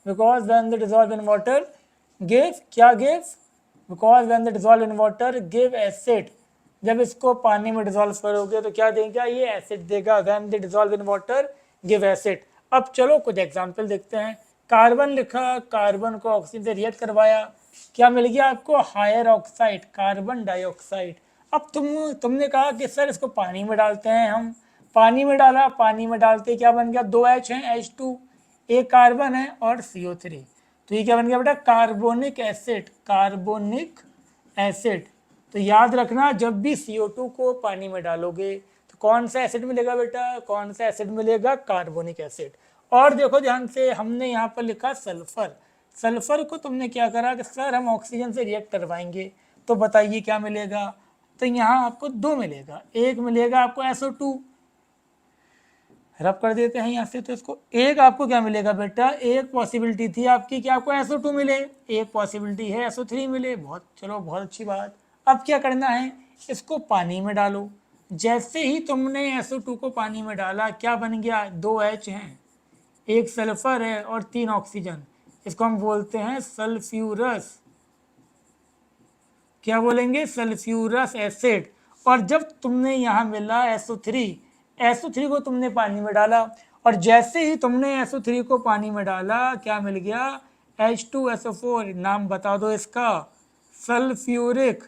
Speaker 1: because when they dissolve in water give, क्या give? because when they dissolve in water give acid. जब इसको पानी में डिजोल्व करोगे तो क्या देगा? ये एसिड देगा. when they dissolve in water give acid. अब चलो कुछ एग्जाम्पल देखते हैं. कार्बन लिखा, कार्बन को ऑक्सीजन से रिएक्ट करवाया, क्या मिल गया आपको? Higher oxide, carbon dioxide. अब तुमने कहा कि सर इसको पानी में डालते हैं हम. पानी में डाला, पानी में डालते क्या बन गया? दो H हैं, H2, एक कार्बन है और CO3. तो ये क्या बन गया बेटा? Carbonic acid, carbonic acid. तो याद रखना, जब भी CO2 को पानी में डालोगे तो कौन सा एसिड मिलेगा बेटा? कौन सा एसिड मिलेगा? Carbonic acid. और देखो ध्यान से, हमने यहाँ पर लिखा सल्फर. सल्फर को तुमने क्या करा कि सर हम ऑक्सीजन से रिएक्ट करवाएंगे, तो बताइए क्या मिलेगा? तो यहाँ आपको दो मिलेगा. एक मिलेगा आपको SO2, रब कर देते हैं यहाँ से, तो इसको एक आपको क्या मिलेगा बेटा? एक पॉसिबिलिटी थी आपकी कि आपको SO2 मिले, एक पॉसिबिलिटी है SO3 मिले. बहुत, चलो बहुत अच्छी बात. अब क्या करना है? इसको पानी में डालो. जैसे ही तुमने SO2 को पानी में डाला, क्या बन गया? दो H हैं, एक सल्फर है और तीन ऑक्सीजन. इसको हम बोलते हैं सल्फ्यूरस. क्या बोलेंगे? Sulphurous acid. और जब तुमने यहाँ मिला SO3 को तुमने पानी में डाला, और जैसे ही तुमने SO3 को पानी में डाला क्या मिल गया? H2SO4. नाम बता दो इसका, सल्फ्यूरिक,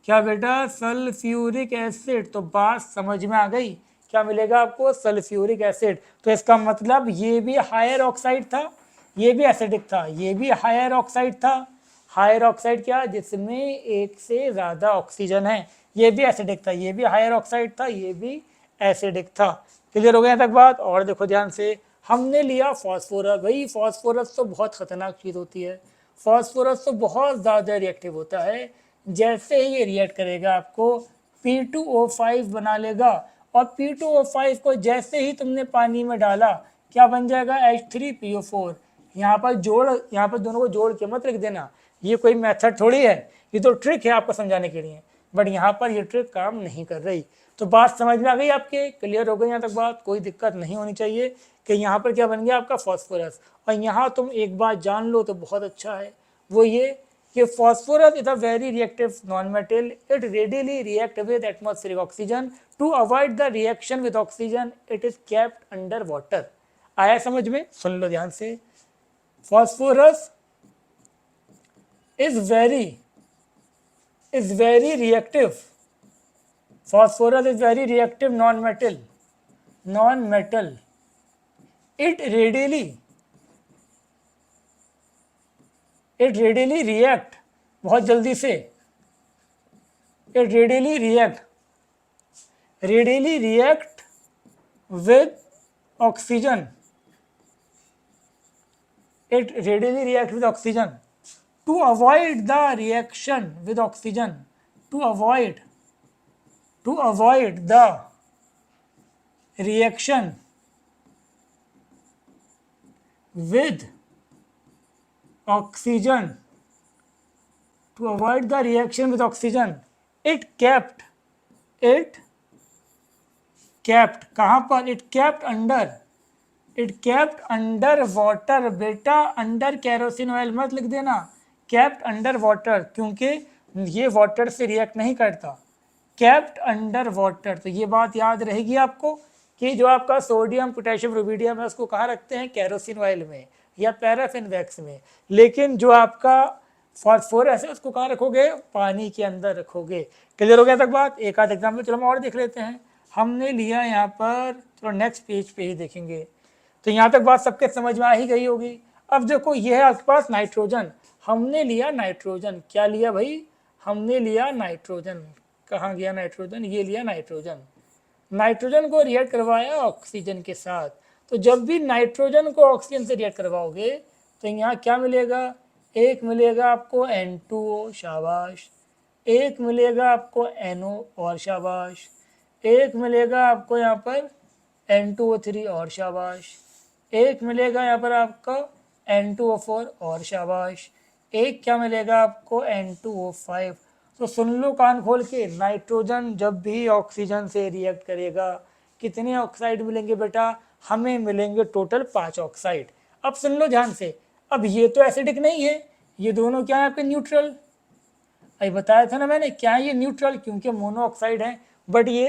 Speaker 1: क्या बेटा, सल्फ्यूरिक एसिड। तो बात समझ में आ गई, क्या मिलेगा आपको, सल्फ्यूरिक एसिड। तो इसका मतलब ये भी हायर ऑक्साइड था, ये भी एसिडिक था, ये भी हायर ऑक्साइड था। हायर ऑक्साइड क्या, जिसमें एक से ज्यादा ऑक्सीजन है, ये भी एसिडिक था, ये भी हायर ऑक्साइड था, ये भी एसिडिक था। क्लियर हो गया तक बात। और देखो ध्यान से, हमने लिया फास्फोरस। भाई फास्फोरस तो बहुत खतरनाक चीज होती है, फास्फोरस तो बहुत ज़्यादा रिएक्टिव होता है। जैसे ही ये रिएक्ट करेगा आपको P2O5 बना लेगा, और P2O5 को जैसे ही तुमने पानी में डाला, क्या बन जाएगा, H3PO4। यहाँ पर जोड़, यहाँ पर दोनों को जोड़ के मत लिख देना, ये कोई मेथड थोड़ी है, ये तो ट्रिक है आपको समझाने के लिए, बट यहाँ पर ये ट्रिक काम नहीं कर रही। तो बात समझ में आ गई आपके, क्लियर हो गई यहाँ तक बात, कोई दिक्कत नहीं होनी चाहिए कि यहाँ पर क्या बन गया आपका फॉस्फोरस। और यहाँ तुम एक बात जान लो तो बहुत अच्छा है, वो ये कि phosphorus is a very reactive non-metal. It readily react with atmospheric oxygen. To avoid the reaction with oxygen, it is kept under water. आया समझ में, सुन लो ध्यान से। Phosphorus is very reactive. Phosphorus is very reactive non-metal. It readily react, बहुत जल्दी से, it readily react with oxygen. It readily react with oxygen. To avoid the reaction with oxygen, to avoid the reaction with oxygen, to avoid the reaction with oxygen, it kept कहाँ पर, it kept under water। बेटा under kerosene oil मत लिख देना, kept under water, क्योंकि ये water से react नहीं करता, kept under water। तो ये बात याद रहेगी आपको कि जो आपका सोडियम पोटेशियम रुबिडियम है उसको कहाँ रखते हैं, केरोसिन ऑयल में या पैराफिन वैक्स में, लेकिन जो आपका फॉस्फोरस है उसको कहाँ रखोगे, पानी के अंदर रखोगे। क्लियर हो गया तक बात। एक आध एग्जाम्पल चलो हम और देख लेते हैं। हमने लिया यहाँ पर, चलो नेक्स्ट पेज पे ही देखेंगे। तो यहाँ तक बात सबके समझ में आ ही गई होगी। अब देखो ये है आपके पास नाइट्रोजन, हमने लिया नाइट्रोजन, क्या लिया भाई, हमने लिया नाइट्रोजन। कहाँ गया नाइट्रोजन, ये लिया नाइट्रोजन। नाइट्रोजन को रिएक्ट करवाया ऑक्सीजन के साथ। तो जब भी नाइट्रोजन को ऑक्सीजन से रिएक्ट करवाओगे तो यहाँ क्या मिलेगा, एक मिलेगा आपको N2O, शाबाश, एक मिलेगा आपको NO और शाबाश, एक मिलेगा आपको यहाँ पर N2O3 और शाबाश, एक मिलेगा यहाँ पर आपका N2O4 और शाबाश, एक क्या मिलेगा आपको N2O5। तो सुन लो कान खोल के, नाइट्रोजन जब भी ऑक्सीजन से रिएक्ट करेगा कितने ऑक्साइड मिलेंगे बेटा, हमें मिलेंगे टोटल 5 ऑक्साइड। अब सुन लो ध्यान से, अब ये तो एसिडिक नहीं है, ये दोनों क्या है आपके न्यूट्रल। अभी बताया था ना मैंने, क्या है ये न्यूट्रल, क्योंकि मोनो ऑक्साइड है, बट ये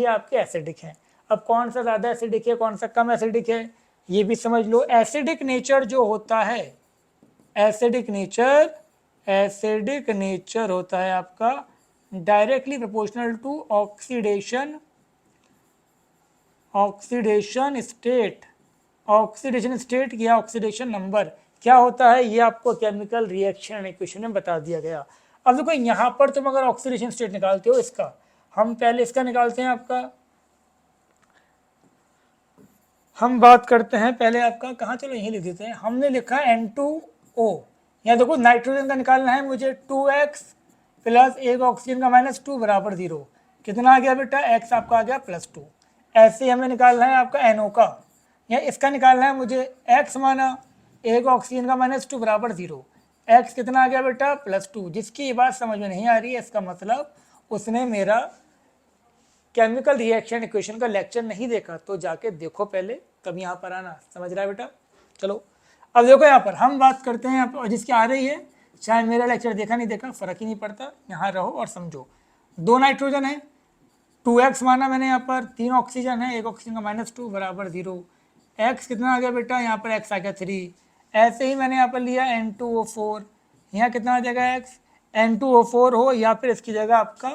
Speaker 1: आपके एसिडिक हैं। अब कौन सा ज़्यादा एसिडिक है, कौन सा कम एसिडिक है, ये भी समझ लो। एसिडिक नेचर जो होता है, एसिडिक नेचर होता है आपका directly proportional to oxidation state या ऑक्सीडेशन नंबर। क्या होता है ये आपको केमिकल रिएक्शन इक्वेशन में बता दिया गया। अब देखो यहाँ पर तुम अगर ऑक्सीडेशन स्टेट निकालते हो इसका, हम पहले इसका निकालते हैं आपका, हम बात करते हैं पहले आपका, कहाँ, चलो यही लिख देते हैं। हमने लिखा N2O, यहाँ देखो नाइट्रोजन का निकालना है मुझे, 2x प्लस एक ऑक्सीजन का -2 बराबर 0। कितना आ गया बेटा, x आपका आ गया +2। ऐसे ही हमें निकालना है आपका NO का, या इसका निकालना है मुझे, x माना एक ऑक्सीजन का -2 बराबर 0, x कितना आ गया बेटा +2। जिसकी ये बात समझ में नहीं आ रही है इसका मतलब उसने मेरा केमिकल रिएक्शन इक्वेशन का लेक्चर नहीं देखा, तो जाके देखो पहले तब यहाँ पर आना। समझ रहा है बेटा। चलो अब देखो यहाँ पर हम बात करते हैं यहाँ पर, जिसकी आ रही है चाहे मेरा लेक्चर देखा नहीं देखा फर्क ही नहीं पड़ता, यहाँ रहो और समझो। 2 नाइट्रोजन है, 2x माना मैंने यहाँ पर, 3 ऑक्सीजन है, एक ऑक्सीजन का -2 बराबर 0। x कितना आ गया बेटा, यहाँ पर x आ गया 3। ऐसे ही मैंने यहाँ पर लिया N2O4, यहाँ कितना आ जाएगा x, N2O4 हो या फिर इसकी जगह आपका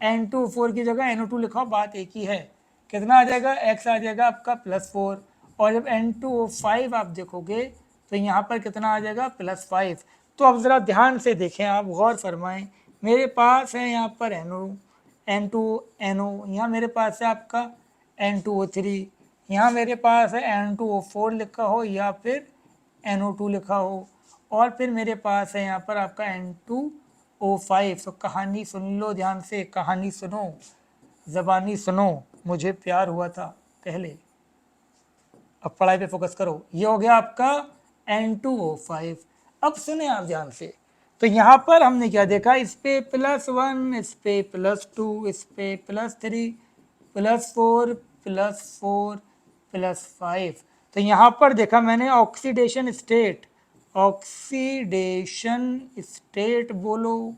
Speaker 1: N2O4 की जगह NO2 लिखा हो, बात एक ही है। कितना आ जाएगा, X आ जाएगा आपका +4, और जब N2O5 आप देखोगे तो यहाँ पर कितना आ जाएगा +5। तो अब ज़रा ध्यान से देखें, आप गौर फरमाएं, मेरे पास है यहाँ पर N2NO, यहाँ मेरे पास है आपका N2O3, यहाँ मेरे पास है N2O4 लिखा हो या फिर NO2 लिखा हो, और फिर मेरे पास है यहाँ पर आपका N2O5। तो कहानी सुन लो ध्यान से, कहानी सुनो, ज़बानी सुनो, मुझे प्यार हुआ था पहले, अब पढ़ाई पे फोकस करो। ये हो गया आपका N2O5। अब सुने आप ध्यान से, तो यहाँ पर हमने क्या देखा, इस पे +1, इस पे +2, इस पे +3, +4, +4, +5। तो यहाँ पर देखा मैंने ऑक्सीडेशन स्टेट, ऑक्सीडेशन स्टेट बोलो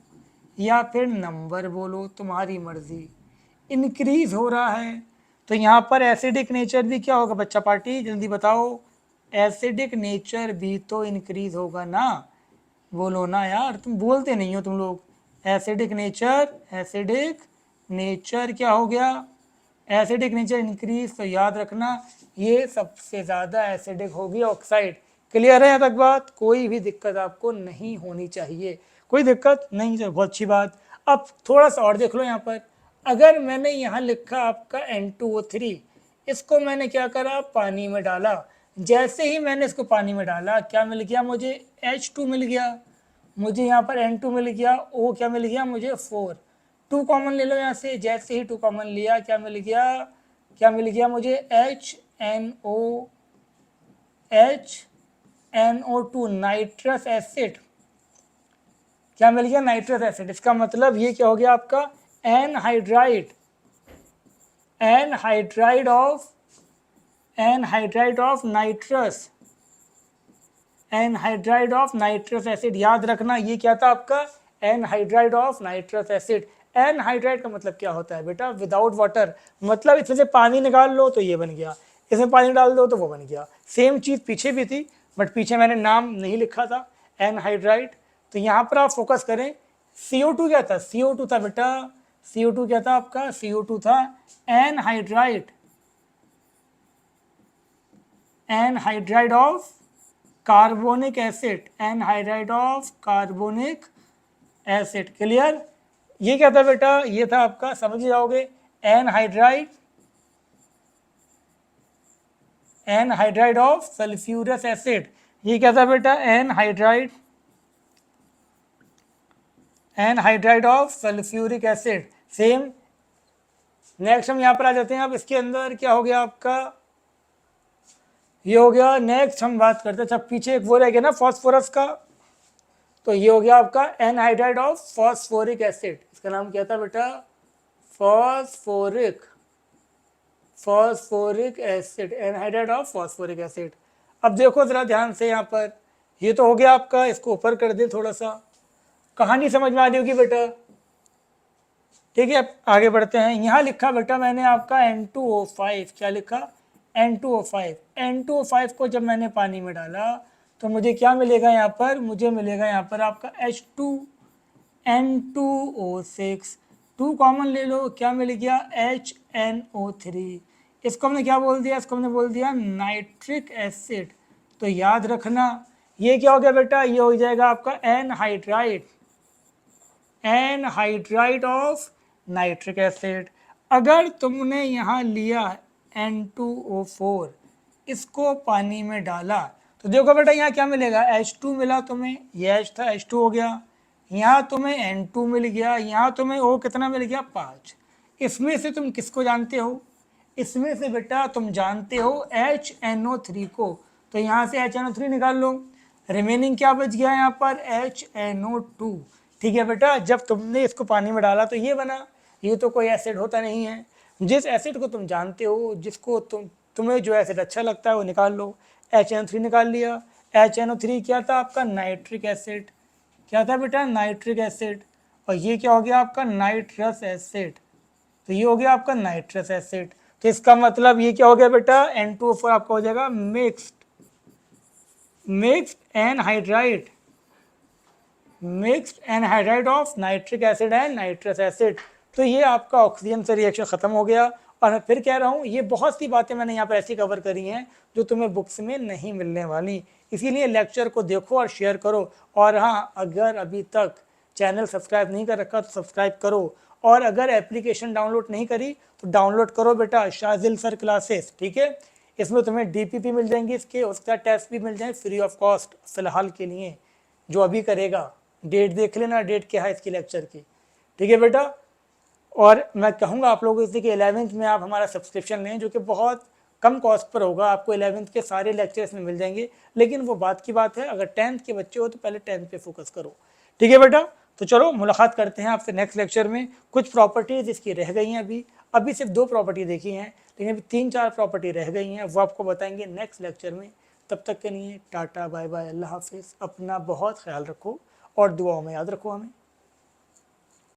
Speaker 1: या फिर नंबर बोलो, तुम्हारी मर्जी, इंक्रीज हो रहा है। तो यहाँ पर एसिडिक नेचर भी क्या होगा बच्चा पार्टी, जल्दी बताओ, एसिडिक नेचर भी तो इंक्रीज होगा ना, बोलो ना यार, तुम बोलते नहीं हो तुम लोग। एसिडिक नेचर, एसिडिक नेचर क्या हो गया, एसिडिक नेचर इंक्रीज, तो याद रखना ये सबसे ज़्यादा एसिडिक होगी ऑक्साइड। क्लियर है यहाँ तक बात, कोई भी दिक्कत आपको नहीं होनी चाहिए, कोई दिक्कत नहीं है, बहुत अच्छी बात। अब थोड़ा सा और देख लो यहाँ पर, अगर मैंने यहाँ लिखा आपका N2O3, इसको मैंने क्या करा, पानी में डाला, जैसे ही मैंने इसको पानी में डाला क्या मिल गया मुझे, H2 मिल गया, मुझे यहाँ पर N2 मिल गया, O क्या मिल गया मुझे 4, 2 कॉमन ले लो यहाँ से, जैसे ही 2 कॉमन लिया क्या मिल गया, क्या मिल गया मुझे HNO2 नाइट्रस एसिड, क्या मिल गया नाइट्रस एसिड। इसका मतलब ये क्या हो गया आपका anhydride, anhydride of nitrous, anhydride of nitrous acid. याद रखना ये क्या था आपका, anhydride of nitrous acid. Anhydride का मतलब क्या होता है बेटा, विदाउट वाटर, मतलब इसमें से पानी निकाल लो तो ये बन गया, इसमें पानी डाल दो तो वो बन गया। सेम चीज़ पीछे भी थी, बट पीछे मैंने नाम नहीं लिखा था एनहाइड्राइड। तो यहाँ पर आप फोकस करें, CO2 क्या था, CO2 था बेटा, CO2 क्या था आपका, CO2 था anhydride, anhydride of carbonic acid, anhydride of carbonic acid. Clear, ये क्या था बेटा, ये था आपका, समझ जाओगे, anhydride, anhydride of sulphurous acid. ये क्या था बेटा, anhydride, anhydride of sulphuric acid. Same, next हम यहाँ पर आ जाते हैं। अब इसके अंदर क्या हो गया आपका, ये हो गया। नेक्स्ट हम बात करते हैं, जब पीछे एक वो रह गया ना फॉस्फोरस का, तो ये हो गया आपका एनहाइड्राइड ऑफ फॉस्फोरिक एसिड। इसका नाम क्या था बेटा, phosphoric, phosphoric acid, anhydride of phosphoric acid. अब देखो जरा ध्यान से यहाँ पर, ये तो हो गया आपका, इसको ऊपर कर दें थोड़ा सा, कहानी समझ में आ रही होगी बेटा, ठीक है। अब आगे बढ़ते हैं, यहाँ लिखा बेटा मैंने आपका N2O5, क्या लिखा, N2O5, N2O5 को जब मैंने पानी में डाला तो मुझे क्या मिलेगा यहाँ पर, मुझे मिलेगा यहाँ पर आपका H2, N2O6, 2 कॉमन ले लो, क्या मिल गया HNO3। इसको हमने क्या बोल दिया, इसको हमने बोल दिया नाइट्रिक एसिड। तो याद रखना ये क्या हो गया बेटा, ये हो जाएगा आपका anhydride, anhydride of nitric acid. अगर तुमने यहाँ लिया N2O4, इसको पानी में डाला तो देखो बेटा यहाँ क्या मिलेगा, H2 मिला तुम्हें, ये H था, H2 हो गया, यहाँ तुम्हें N2 मिल गया, यहाँ तुम्हें O कितना मिल गया 5। इसमें से तुम किसको जानते हो, इसमें से बेटा तुम जानते हो HNO3 को, तो यहाँ से HNO3 निकाल लो, रिमेनिंग क्या बच गया यहाँ पर HNO2। ठीक है बेटा, जब तुमने इसको पानी में डाला तो ये बना, ये तो कोई एसिड होता नहीं है। जिस एसिड को तुम जानते हो, जिसको तुम्हें जो एसिड अच्छा लगता है वो निकाल लो, HNO3 निकाल लिया। HNO3 क्या था आपका, नाइट्रिक एसिड, क्या था बेटा, नाइट्रिक एसिड, और ये क्या हो गया आपका नाइट्रस एसिड। तो ये हो गया आपका नाइट्रस एसिड। तो इसका मतलब ये क्या हो गया बेटा, N2O4 आपका हो जाएगा mixed, mixed anhydride, mixed anhydride of nitric acid and nitrous acid. तो ये आपका ऑक्सीजन से रिएक्शन खत्म हो गया। और मैं फिर कह रहा हूँ, ये बहुत सी बातें मैंने यहाँ पर ऐसी कवर करी हैं जो तुम्हें बुक्स में नहीं मिलने वाली, इसीलिए लेक्चर को देखो और शेयर करो। और हाँ, अगर अभी तक चैनल सब्सक्राइब नहीं कर रखा तो सब्सक्राइब करो, और अगर एप्लीकेशन डाउनलोड नहीं करी तो डाउनलोड करो बेटा, शाजिल सर क्लासेस, ठीक है। इसमें तुम्हें DPP मिल जाएंगे, इसके उसका टेस्ट भी मिल जाए फ्री ऑफ कॉस्ट फिलहाल के लिए। जो अभी करेगा डेट देख लेना, डेट क्या है इसकी लेक्चर की, ठीक है बेटा। और मैं कहूँगा आप लोगों से कि 11th में आप हमारा सब्सक्रिप्शन लें, जो कि बहुत कम कॉस्ट पर होगा, आपको 11th के सारे लेक्चर्स में मिल जाएंगे। लेकिन वो बात की बात है, अगर 10th के बच्चे हो तो पहले 10th पे फोकस करो, ठीक है बेटा। तो चलो मुलाकात करते हैं आपसे नेक्स्ट लेक्चर में। कुछ प्रॉपर्टीज़ इसकी रह गई हैं, अभी सिर्फ 2 प्रॉपर्टी देखी हैं, लेकिन अभी 3-4 प्रॉपर्टी रह गई हैं, वो आपको बताएंगे नेक्स्ट लेक्चर में। तब तक के लिए टाटा बाय बाय, अल्लाह हाफिज़। अपना बहुत ख्याल रखो और दुआओं में याद रखो हमें।